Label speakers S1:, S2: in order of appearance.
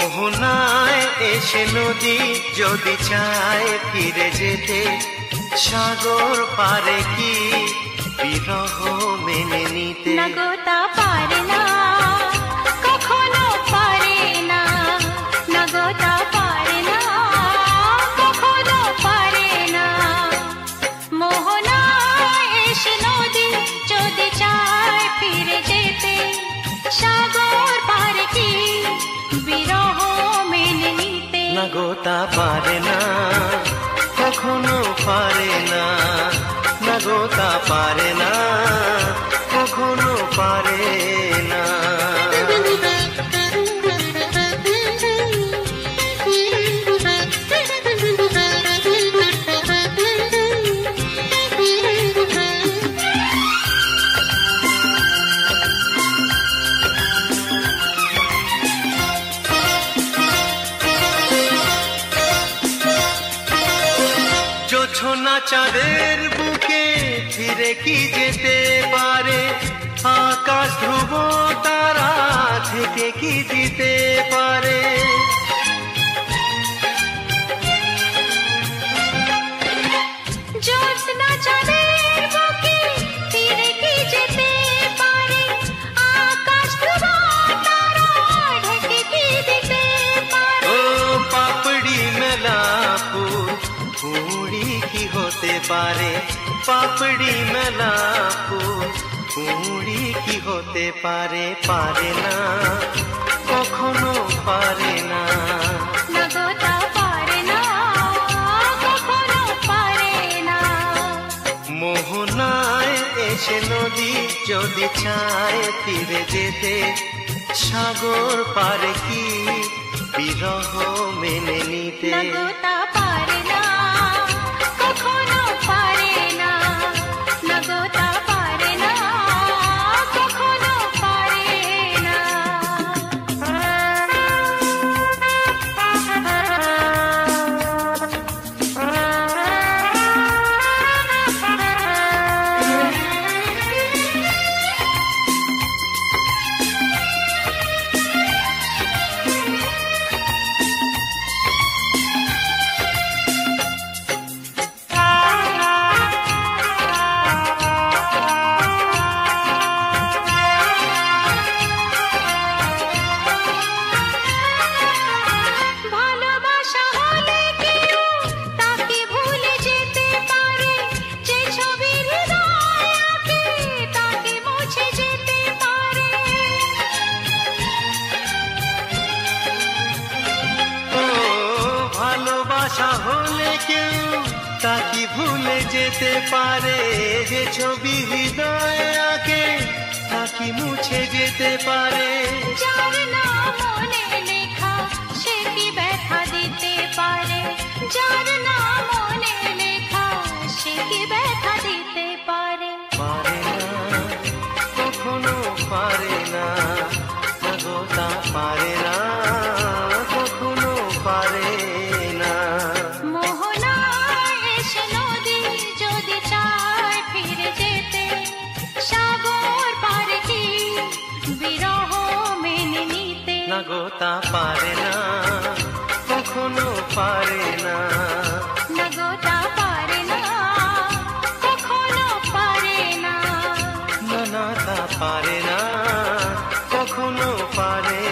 S1: মোহনায় এসে নদী যদি চায় ফিরে যেতে, সাগর পারে কি বিরহ মেনে নিতে?
S2: না গো তা পারে না, কখনো পারে না। না গো তা পারে না, কখনো পারে না। মোহনায় এসে নদী যদি চায় ফিরে যেতে, সাগর পারে কি বিরহ মেনে নিতে?
S1: না গো তা পারে না, কখনো পারে না। না গো তা পারে না, কখনো পারে না। জোছনা চাঁদের বুকে ফিরে কি যেতে পারে? আকাশ ধ্রুব তারা থেকে কি দিতে পারে?
S2: জ্যোৎস্না চাঁদের বুকে ফিরে কি যেতে পারে? আকাশ ধ্রুব তারা ঢেকে কি দিতে পারে?
S1: ও পাপড়ি মেলা ফুল কুড়ি কি হতে পারে? পাপড়ি মেলা ফুল কুড়ি কি হতে পারে? পারে না, কখনো পারে না।
S2: না গো তা পারে না, কখনো পারে না।
S1: মোহনায় এসে নদী যদি চায় ফিরে যেতে, সাগর পারে কি বিরহ মেনে নিতে?
S2: না গো তা পারে না, কখনো পারে না। না গো তা পারে না, কখনো পারে না। ভালোবাসা হলে কেউ তাকে ভুলে যেতে পারে, যে ছবি হৃদয়ে আঁকে তাকে মুছে যেতে পারে।
S1: ও ভালোবাসা হলে কেউ তাকে ভুলে যেতে পারে, যে ছবি হৃদয়ে আঁকে তাকে মুছে যেতে পারে।
S2: যার নাম মনে লেখা সে কি ব্যথা দিতে পারে? যার নাম মনে লেখা সে কি ব্যথা দিতে পারে?
S1: পারে না, কখনো পারে না। না গো তা পারে না, কখনো পারে না।
S2: মোহনায় এসে নদী যদি চায় ফিরে যেতে, সাগর পারে কি বিরহ মেনে নিতে?
S1: না গো তা পারে না, কখনো পারে না।
S2: না গো তা পারে না, কখনো পারে না।
S1: না না তা পারে না, কখনো পারে